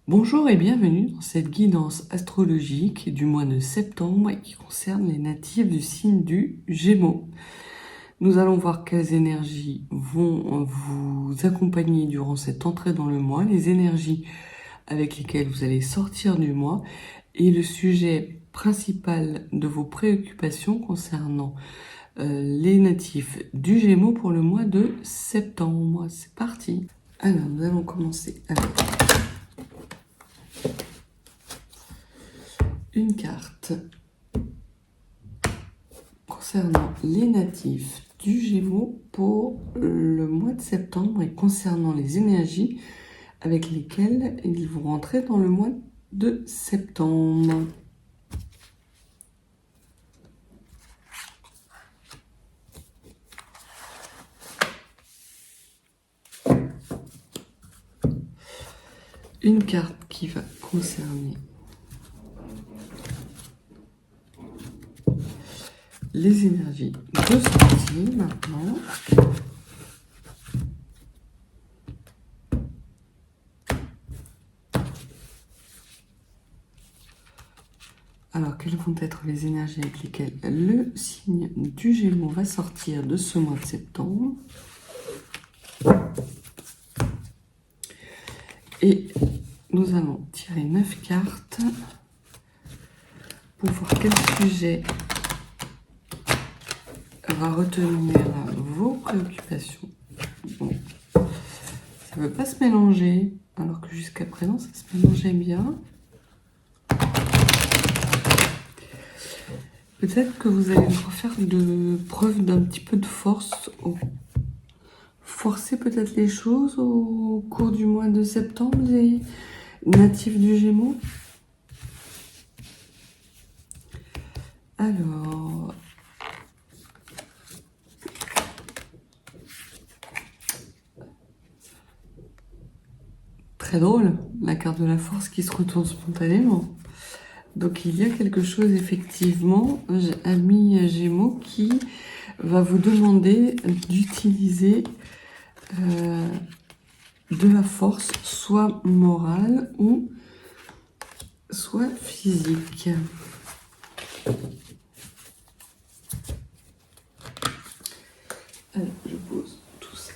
Bonjour et bienvenue dans cette guidance astrologique du mois de septembre et qui concerne les natifs du signe du Gémeaux. Nous allons voir quelles énergies vont vous accompagner durant cette entrée dans le mois, les énergies avec lesquelles vous allez sortir du mois et le sujet principal de vos préoccupations concernant les natifs du Gémeaux pour le mois de septembre. C'est parti. Alors, nous allons commencer avec une carte concernant les natifs du Gémeaux pour le mois de septembre et concernant les énergies avec lesquelles ils vont rentrer dans le mois de septembre. Une carte qui va concerner les énergies de sortie maintenant. Alors, quelles vont être les énergies avec lesquelles le signe du Gémeaux va sortir de ce mois de septembre? Et nous allons tirer 9 cartes pour voir quel sujet va retenir vos préoccupations. Bon, ça ne veut pas se mélanger, alors que jusqu'à présent, ça se mélangeait bien. Peut-être que vous allez devoir faire preuve d'un petit peu de force, forcer peut-être les choses au cours du mois de septembre, les natifs du Gémeaux. Alors, très drôle, la carte de la force qui se retourne spontanément. Donc il y a quelque chose effectivement, ami Gémeaux, qui va vous demander d'utiliser de la force, soit morale ou soit physique. Alors, je pose tout ça.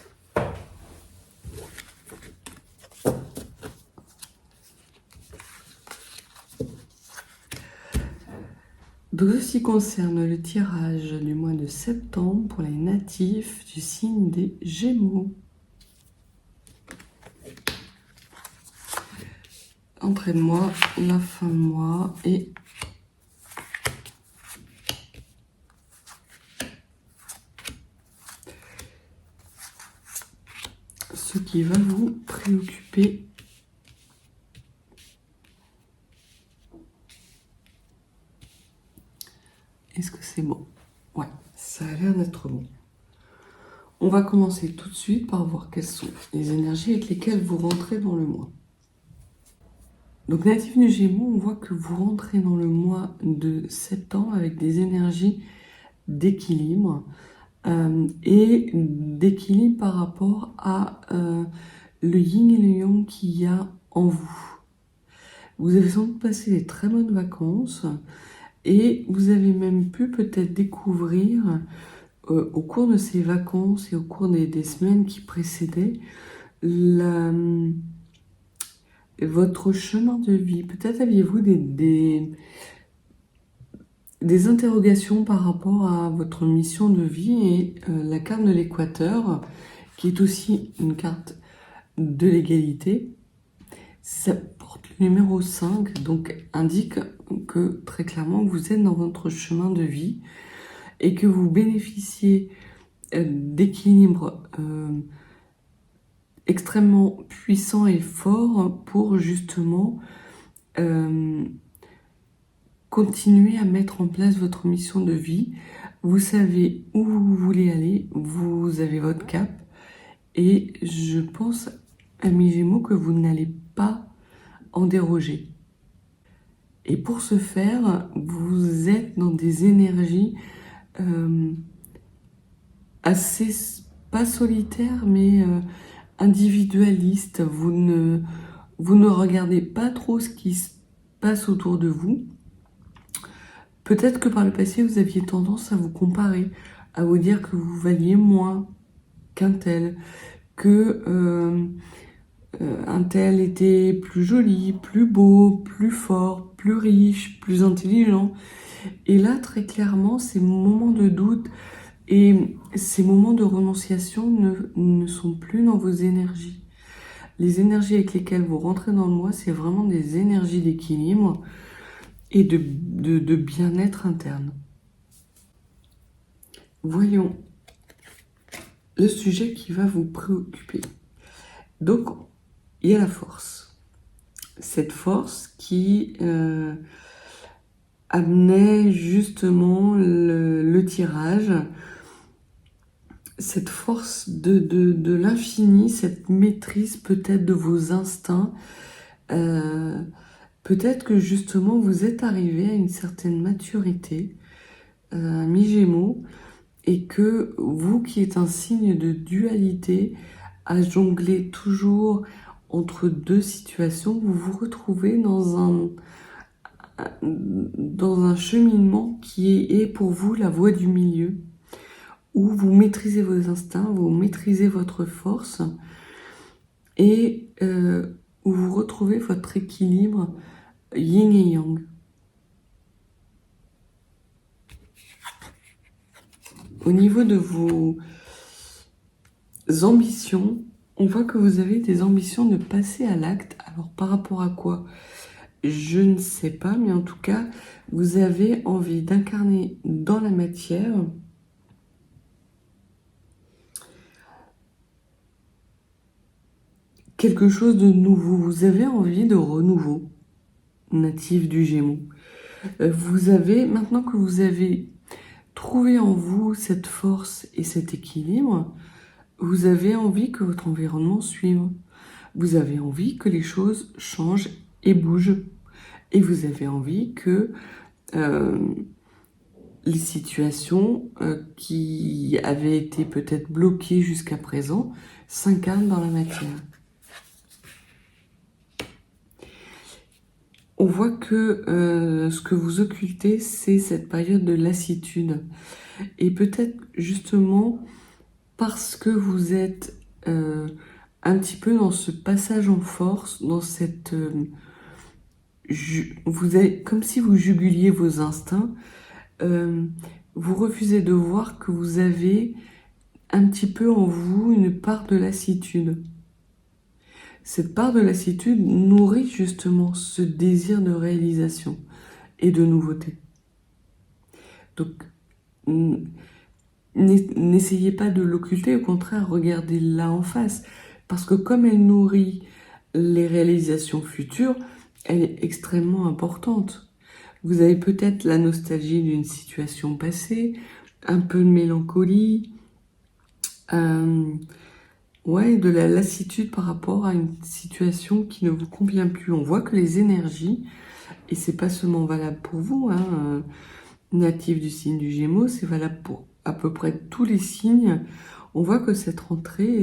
Donc, ceci concerne le tirage du mois de septembre pour les natifs du signe des Gémeaux. Entrée de mois, la fin de mois et ce qui va vous préoccuper. Est-ce que c'est bon? Ouais, ça a l'air d'être bon. On va commencer tout de suite par voir quelles sont les énergies avec lesquelles vous rentrez dans le mois. Donc, natif du Gémeaux, on voit que vous rentrez dans le mois de septembre avec des énergies d'équilibre et d'équilibre par rapport à le yin et le yang qu'il y a en vous. Vous avez sans doute passé des très bonnes vacances et vous avez même pu peut-être découvrir au cours de ces vacances et au cours des semaines qui précédaient votre chemin de vie. Peut-être aviez-vous des interrogations par rapport à votre mission de vie et la carte de l'équateur, qui est aussi une carte de l'égalité. Ça porte le numéro 5, donc indique que très clairement vous êtes dans votre chemin de vie et que vous bénéficiez d'équilibre extrêmement puissant et fort pour justement continuer à mettre en place votre mission de vie. Vous savez où vous voulez aller, vous avez votre cap et je pense, amis Gémeaux, que vous n'allez pas en déroger. Et pour ce faire, vous êtes dans des énergies assez, pas solitaires, mais individualistes. vous ne regardez pas trop ce qui se passe autour de vous. Peut-être que par le passé, vous aviez tendance à vous comparer, à vous dire que vous valiez moins qu'un tel, que un tel était plus joli, plus beau, plus fort, plus riche, plus intelligent. Et là, très clairement, ces moments de doute et ces moments de renonciation ne sont plus dans vos énergies. Les énergies avec lesquelles vous rentrez dans le mois, c'est vraiment des énergies d'équilibre et de bien-être interne. Voyons le sujet qui va vous préoccuper. Donc, il y a la force. Cette force qui amenait justement le tirage, cette force de l'infini, cette maîtrise peut-être de vos instincts. Peut-être que justement vous êtes arrivé à une certaine maturité, mi-gémeaux, et que vous qui êtes un signe de dualité, à jongler toujours entre deux situations, vous vous retrouvez dans un cheminement qui est pour vous la voie du milieu, où vous maîtrisez vos instincts, vous maîtrisez votre force, et où vous retrouvez votre équilibre yin et yang. Au niveau de vos ambitions, on voit que vous avez des ambitions de passer à l'acte. Alors par rapport à quoi? Je ne sais pas, mais en tout cas, vous avez envie d'incarner dans la matière quelque chose de nouveau. Vous avez envie de renouveau, natif du Gémeaux. Vous avez, maintenant que vous avez trouvé en vous cette force et cet équilibre, vous avez envie que votre environnement suive. Vous avez envie que les choses changent et bougent. Et vous avez envie que les situations qui avaient été peut-être bloquées jusqu'à présent s'incarnent dans la matière. On voit que ce que vous occultez, c'est cette période de lassitude. Et peut-être justement parce que vous êtes un petit peu dans ce passage en force, dans cette... vous êtes comme si vous juguliez vos instincts, vous refusez de voir que vous avez un petit peu en vous une part de lassitude. Cette part de lassitude nourrit justement ce désir de réalisation et de nouveauté. Donc, n'essayez pas de l'occulter, au contraire, regardez-la en face. Parce que comme elle nourrit les réalisations futures, elle est extrêmement importante. Vous avez peut-être la nostalgie d'une situation passée, un peu de mélancolie, de la lassitude par rapport à une situation qui ne vous convient plus. On voit que les énergies, et c'est pas seulement valable pour vous, natif du signe du Gémeaux, c'est valable pour à peu près tous les signes. On voit que cette rentrée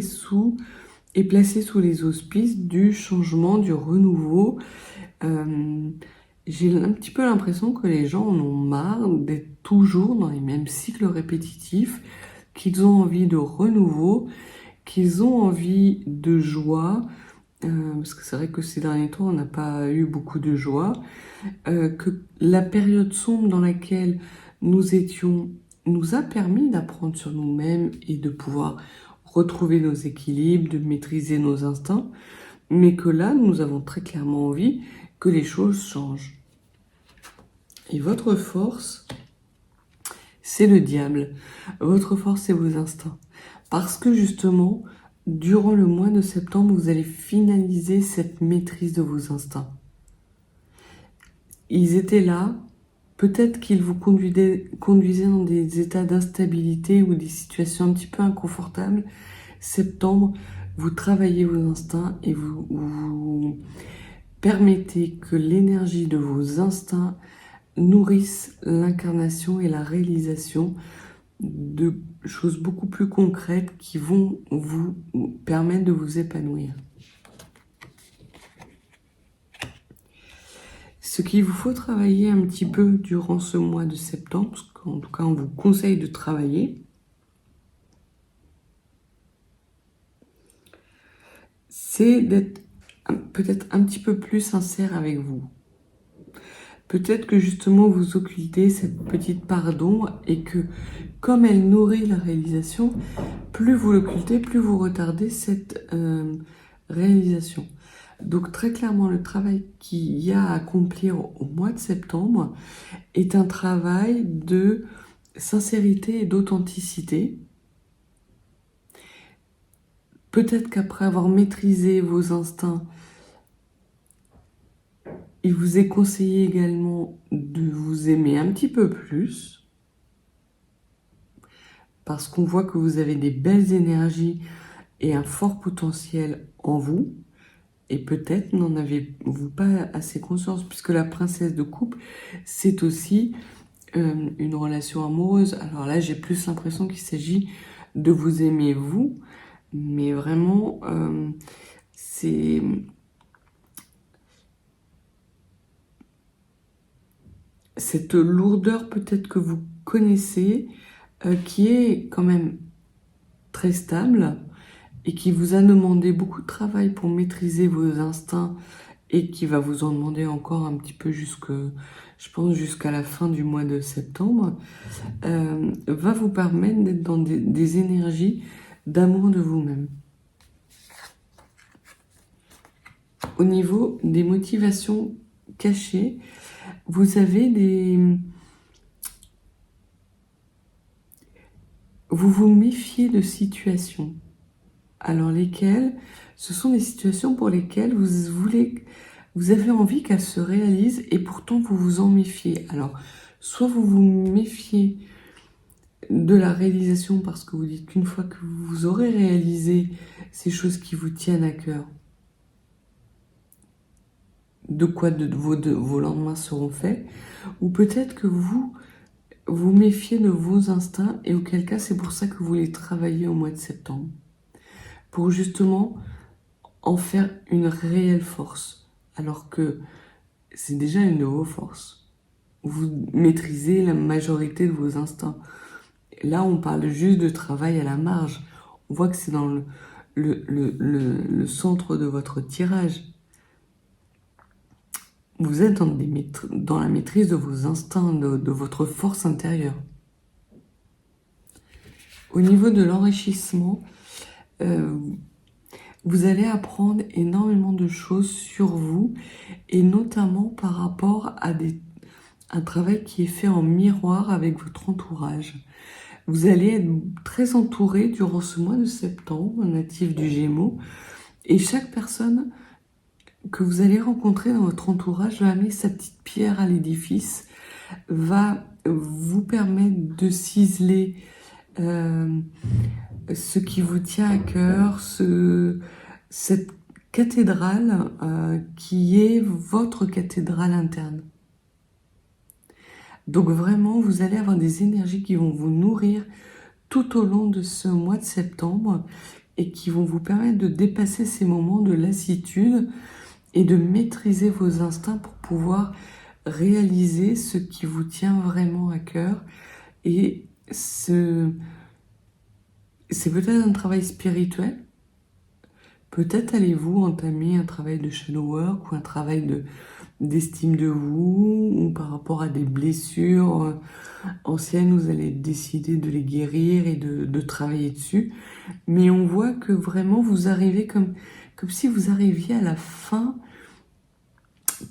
est placée sous les auspices du changement, du renouveau. J'ai un petit peu l'impression que les gens en ont marre d'être toujours dans les mêmes cycles répétitifs, qu'ils ont envie de renouveau, qu'ils ont envie de joie, parce que c'est vrai que ces derniers temps, on n'a pas eu beaucoup de joie, que la période sombre dans laquelle nous étions nous a permis d'apprendre sur nous-mêmes et de pouvoir retrouver nos équilibres, de maîtriser nos instincts, mais que là, nous avons très clairement envie que les choses changent. Et votre force, c'est le diable. Votre force, c'est vos instincts. Parce que justement, durant le mois de septembre, vous allez finaliser cette maîtrise de vos instincts. Ils étaient là, peut-être qu'ils vous conduisaient dans des états d'instabilité ou des situations un petit peu inconfortables. Septembre, vous travaillez vos instincts et vous permettez que l'énergie de vos instincts nourrisse l'incarnation et la réalisation de choses beaucoup plus concrètes qui vont vous permettre de vous épanouir. Ce qu'il vous faut travailler un petit peu durant ce mois de septembre, ce qu'en tout cas on vous conseille de travailler, c'est d'être peut-être un petit peu plus sincère avec vous. Peut-être que justement vous occultez cette petite part d'ombre et que comme elle nourrit la réalisation, plus vous l'occultez, plus vous retardez cette réalisation. Donc très clairement, le travail qu'il y a à accomplir au mois de septembre est un travail de sincérité et d'authenticité. Peut-être qu'après avoir maîtrisé vos instincts, il vous est conseillé également de vous aimer un petit peu plus, parce qu'on voit que vous avez des belles énergies et un fort potentiel en vous, et peut-être n'en avez-vous pas assez conscience, puisque la princesse de coupe, c'est aussi une relation amoureuse. Alors là, j'ai plus l'impression qu'il s'agit de vous aimer vous, mais vraiment, c'est... cette lourdeur peut-être que vous connaissez, qui est quand même très stable et qui vous a demandé beaucoup de travail pour maîtriser vos instincts et qui va vous en demander encore un petit peu je pense jusqu'à la fin du mois de septembre, va vous permettre d'être dans des énergies d'amour de vous-même. Au niveau des motivations cachées, vous avez vous vous méfiez de situations. Alors lesquelles? Ce sont des situations pour lesquelles vous avez envie qu'elles se réalisent et pourtant vous vous en méfiez. Alors, soit vous vous méfiez de la réalisation parce que vous dites qu'une fois que vous aurez réalisé ces choses qui vous tiennent à cœur, vos lendemains seront faits, ou peut-être que vous vous méfiez de vos instincts et auquel cas c'est pour ça que vous les travaillez au mois de septembre. Pour justement en faire une réelle force, alors que c'est déjà une de vos forces. Vous maîtrisez la majorité de vos instincts. Là, on parle juste de travail à la marge. On voit que c'est dans le centre de votre tirage. Vous êtes dans la maîtrise de vos instincts, de votre force intérieure. Au niveau de l'enrichissement, vous allez apprendre énormément de choses sur vous et notamment par rapport à un travail qui est fait en miroir avec votre entourage. Vous allez être très entouré durant ce mois de septembre, natif du Gémeaux, et chaque personne que vous allez rencontrer dans votre entourage va amener sa petite pierre à l'édifice, va vous permettre de ciseler ce qui vous tient à cœur, cette cathédrale qui est votre cathédrale interne. Donc vraiment, vous allez avoir des énergies qui vont vous nourrir tout au long de ce mois de septembre et qui vont vous permettre de dépasser ces moments de lassitude et de maîtriser vos instincts pour pouvoir réaliser ce qui vous tient vraiment à cœur. Et c'est peut-être un travail spirituel. Peut-être allez-vous entamer un travail de shadow work ou un travail d'estime de vous, ou par rapport à des blessures anciennes, vous allez décider de les guérir et de travailler dessus. Mais on voit que vraiment vous arrivez comme si vous arriviez à la fin,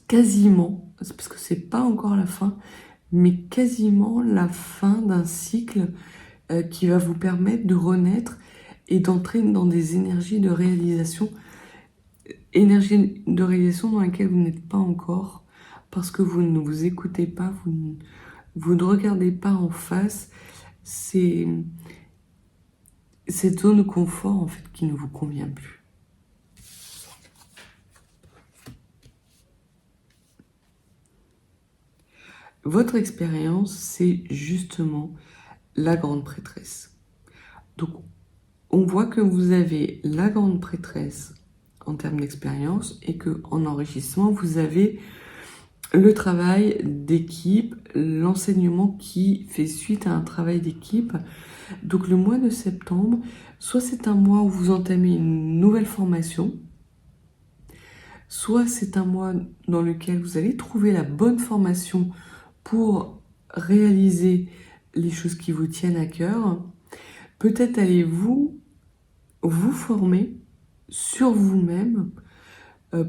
quasiment, parce que c'est pas encore la fin, mais quasiment la fin d'un cycle qui va vous permettre de renaître et d'entrer dans des énergies de réalisation dans laquelle vous n'êtes pas encore, parce que vous ne vous écoutez pas, vous ne regardez pas en face. C'est cette zone de confort en fait qui ne vous convient plus. Votre expérience, c'est justement la grande prêtresse. Donc, on voit que vous avez la grande prêtresse en termes d'expérience et que en enrichissement, vous avez le travail d'équipe, l'enseignement qui fait suite à un travail d'équipe. Donc le mois de septembre, soit c'est un mois où vous entamez une nouvelle formation, soit c'est un mois dans lequel vous allez trouver la bonne formation pour réaliser les choses qui vous tiennent à cœur. Peut-être allez-vous vous former sur vous-même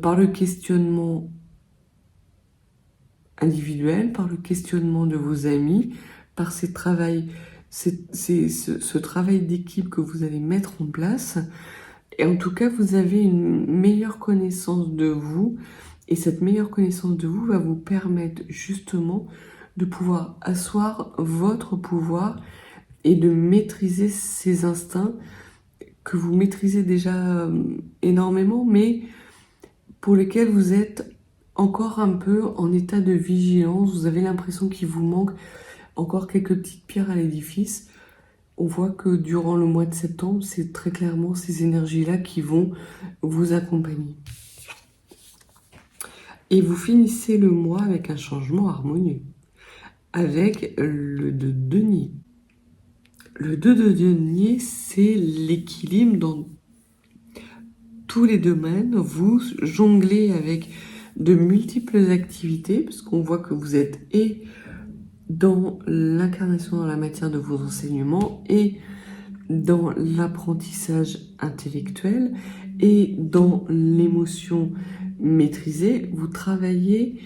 par le questionnement individuel, par le questionnement de vos amis, par ce travail d'équipe que vous allez mettre en place. Et en tout cas, vous avez une meilleure connaissance de vous. Et cette meilleure connaissance de vous va vous permettre justement de pouvoir asseoir votre pouvoir et de maîtriser ces instincts que vous maîtrisez déjà énormément, mais pour lesquels vous êtes encore un peu en état de vigilance. Vous avez l'impression qu'il vous manque encore quelques petites pierres à l'édifice. On voit que durant le mois de septembre, c'est très clairement ces énergies-là qui vont vous accompagner. Et vous finissez le mois avec un changement harmonieux, avec le 2 de denier. Le 2 de denier, c'est l'équilibre dans tous les domaines. Vous jonglez avec de multiples activités, parce qu'on voit que vous êtes et dans l'incarnation dans la matière de vos enseignements, et dans l'apprentissage intellectuel, et dans l'émotion maîtrisée. Vous travaillez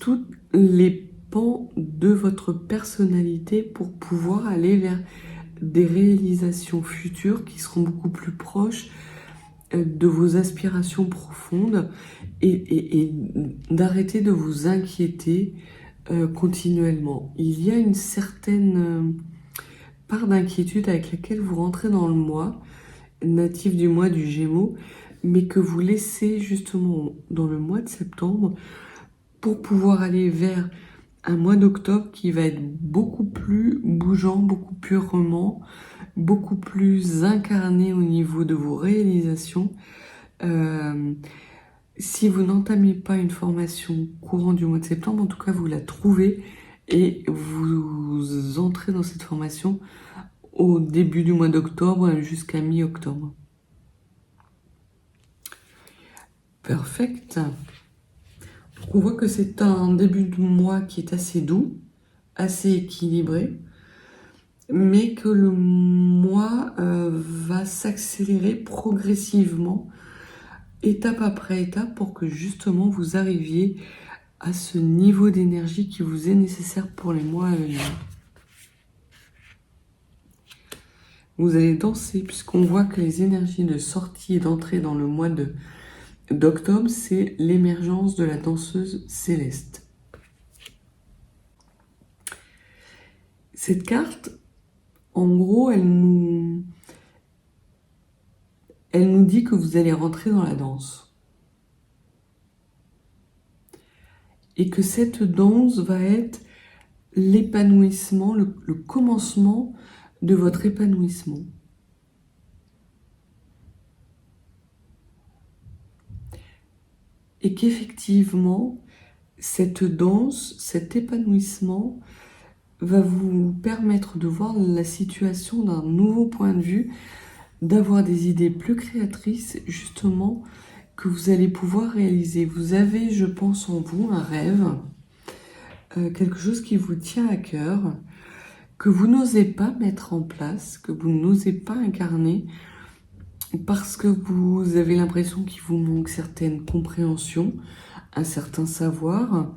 tous les pans de votre personnalité pour pouvoir aller vers des réalisations futures qui seront beaucoup plus proches de vos aspirations profondes, et d'arrêter de vous inquiéter continuellement. Il y a une certaine part d'inquiétude avec laquelle vous rentrez dans le mois, natif du mois du Gémeaux, mais que vous laissez justement dans le mois de septembre pour pouvoir aller vers un mois d'octobre qui va être beaucoup plus bougeant, beaucoup plus roman, beaucoup plus incarné au niveau de vos réalisations. Si vous n'entamez pas une formation courant du mois de septembre, en tout cas vous la trouvez et vous entrez dans cette formation au début du mois d'octobre jusqu'à mi-octobre. Perfect. On voit que c'est un début de mois qui est assez doux, assez équilibré, mais que le mois va s'accélérer progressivement, étape après étape, pour que justement vous arriviez à ce niveau d'énergie qui vous est nécessaire pour les mois à venir. Vous allez danser, puisqu'on voit que les énergies de sortie et d'entrée dans le mois d'octobre, c'est l'émergence de la danseuse céleste. Cette carte, en gros, elle nous dit que vous allez rentrer dans la danse. Et que cette danse va être l'épanouissement, le commencement de votre épanouissement. Et qu'effectivement, cette danse, cet épanouissement va vous permettre de voir la situation d'un nouveau point de vue, d'avoir des idées plus créatrices, justement, que vous allez pouvoir réaliser. Vous avez, je pense, en vous un rêve, quelque chose qui vous tient à cœur, que vous n'osez pas mettre en place, que vous n'osez pas incarner, parce que vous avez l'impression qu'il vous manque certaines compréhensions, un certain savoir,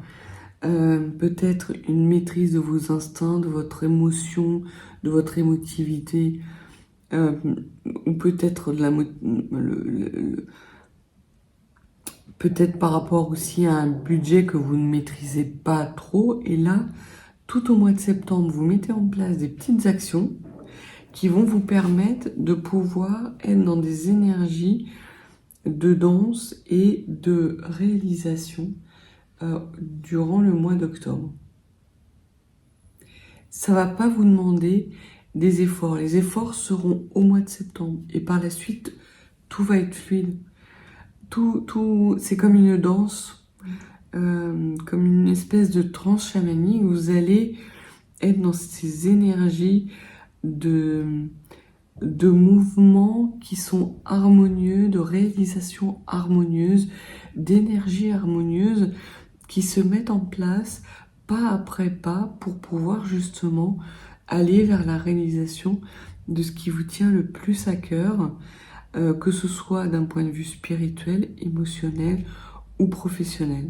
peut-être une maîtrise de vos instincts, de votre émotion, de votre émotivité, ou peut-être peut-être par rapport aussi à un budget que vous ne maîtrisez pas trop. Et là, tout au mois de septembre, vous mettez en place des petites actions qui vont vous permettre de pouvoir être dans des énergies de danse et de réalisation durant le mois d'octobre. Ça ne va pas vous demander des efforts. Les efforts seront au mois de septembre. Et par la suite, tout va être fluide. C'est comme une danse, comme espèce de transe chamanique, vous allez être dans ces énergies de mouvements qui sont harmonieux, de réalisation harmonieuse, d'énergie harmonieuse qui se mettent en place pas après pas pour pouvoir justement aller vers la réalisation de ce qui vous tient le plus à cœur, que ce soit d'un point de vue spirituel, émotionnel ou professionnel.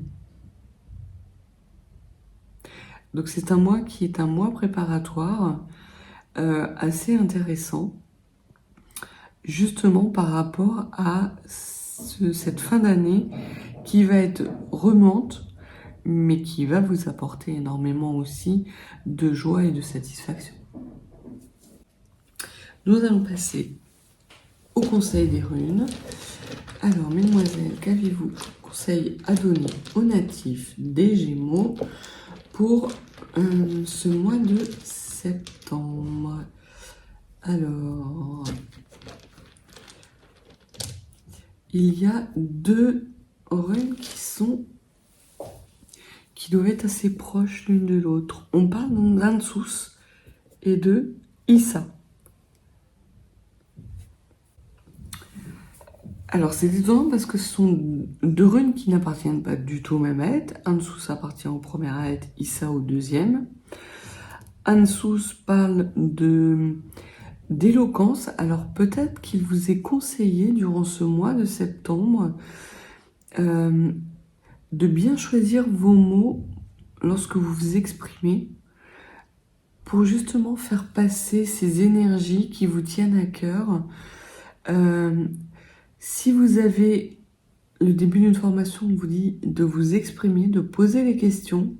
Donc c'est un mois qui est un mois préparatoire assez intéressant, justement par rapport à cette fin d'année qui va être remonte, mais qui va vous apporter énormément aussi de joie et de satisfaction. Nous allons passer au conseil des runes. Alors, mesdemoiselles, qu'avez-vous conseil à donner aux natifs des Gémeaux pour ce mois de septembre? Alors, il y a 2 runes qui doivent être assez proches l'une de l'autre. On parle donc d'Ansous et de Issa. Alors c'est étonnant parce que ce sont 2 runes qui n'appartiennent pas du tout au même aète. Ansous appartient au premier aète, Issa au deuxième. Ansous parle d'éloquence. Alors peut-être qu'il vous est conseillé durant ce mois de septembre de bien choisir vos mots lorsque vous vous exprimez pour justement faire passer ces énergies qui vous tiennent à cœur. Si vous avez le début d'une formation, on vous dit de vous exprimer, de poser les questions,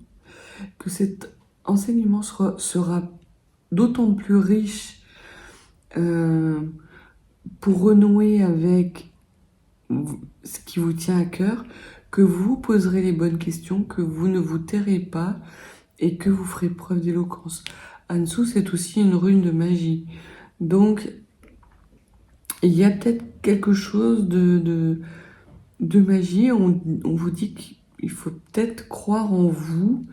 que cet enseignement sera d'autant plus riche pour renouer avec ce qui vous tient à cœur, que vous poserez les bonnes questions, que vous ne vous tairez pas et que vous ferez preuve d'éloquence. Ansous, c'est aussi une rune de magie. Donc, il y a peut-être quelque chose de magie. On vous dit qu'il faut peut-être croire en vous,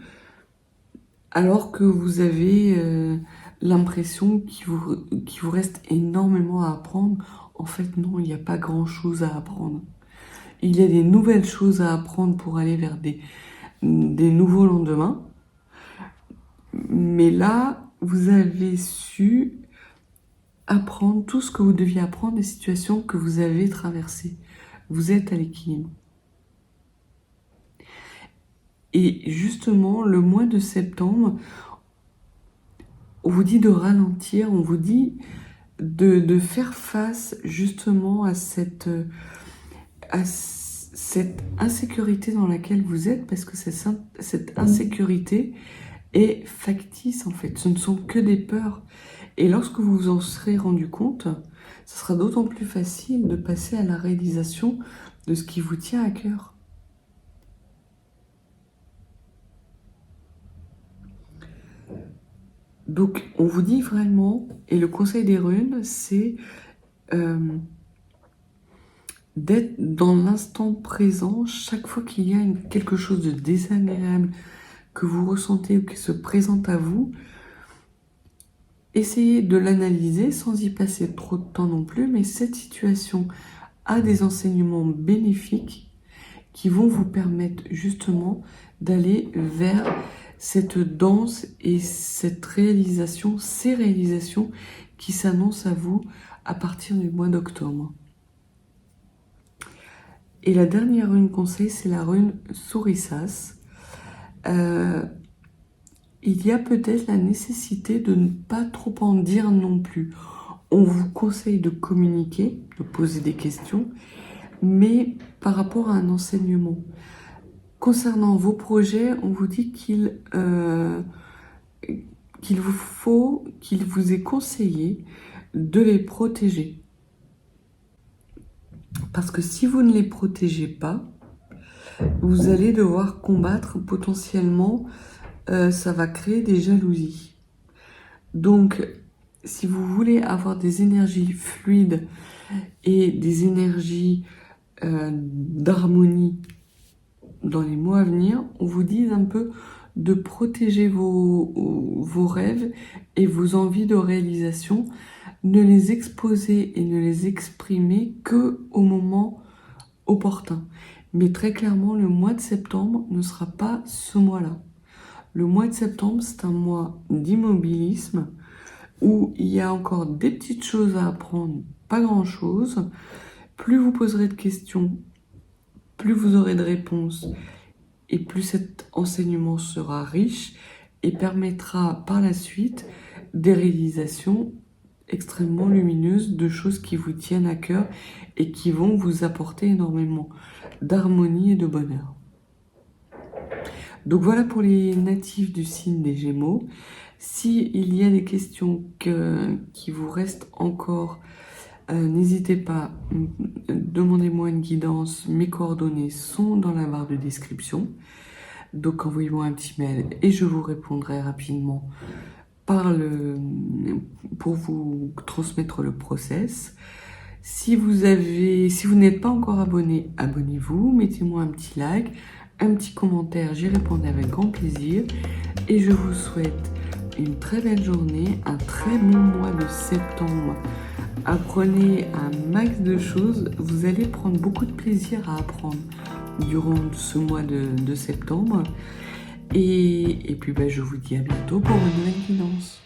alors que vous avez l'impression qu'il vous reste énormément à apprendre. En fait, non, il n'y a pas grand-chose à apprendre. Il y a des nouvelles choses à apprendre pour aller vers des nouveaux lendemains. Mais là, vous avez su apprendre tout ce que vous deviez apprendre des situations que vous avez traversées. Vous êtes à l'équilibre. Et justement, le mois de septembre, on vous dit de ralentir, on vous dit de faire face justement à cette insécurité dans laquelle vous êtes, parce que cette insécurité est factice en fait, ce ne sont que des peurs. Et lorsque vous vous en serez rendu compte, ce sera d'autant plus facile de passer à la réalisation de ce qui vous tient à cœur. Donc on vous dit vraiment, et le conseil des runes, c'est d'être dans l'instant présent chaque fois qu'il y a quelque chose de désagréable que vous ressentez ou qui se présente à vous. Essayez de l'analyser sans y passer trop de temps non plus, mais cette situation a des enseignements bénéfiques qui vont vous permettre justement d'aller vers cette danse et cette réalisation, ces réalisations qui s'annoncent à vous à partir du mois d'octobre. Et la dernière rune conseil, c'est la rune Sourissas. Il y a peut-être la nécessité de ne pas trop en dire non plus. On vous conseille de communiquer, de poser des questions, mais par rapport à un enseignement. Concernant vos projets, on vous dit qu'il vous est conseillé de les protéger. Parce que si vous ne les protégez pas, vous allez devoir combattre potentiellement, ça va créer des jalousies. Donc, si vous voulez avoir des énergies fluides et des énergies d'harmonie dans les mois à venir, on vous dit un peu de protéger vos rêves et vos envies de réalisation, ne les exposer et ne les exprimer que au moment opportun. Mais très clairement, le mois de septembre ne sera pas ce mois-là. Le mois de septembre, c'est un mois d'immobilisme où il y a encore des petites choses à apprendre, pas grand-chose. Plus vous poserez de questions, plus vous aurez de réponses et plus cet enseignement sera riche et permettra par la suite des réalisations extrêmement lumineuses de choses qui vous tiennent à cœur et qui vont vous apporter énormément d'harmonie et de bonheur. Donc voilà pour les natifs du signe des Gémeaux. S'il y a des questions qui vous restent encore, n'hésitez pas, demandez-moi une guidance. Mes coordonnées sont dans la barre de description. Donc envoyez-moi un petit mail et je vous répondrai rapidement pour vous transmettre le process. Si vous n'êtes pas encore abonné, abonnez-vous, mettez-moi un petit like, un petit commentaire, j'y répondrai avec grand plaisir. Et je vous souhaite une très belle journée, un très bon mois de septembre. Apprenez un max de choses, vous allez prendre beaucoup de plaisir à apprendre durant ce mois de septembre. Et puis je vous dis à bientôt pour une nouvelle guidance.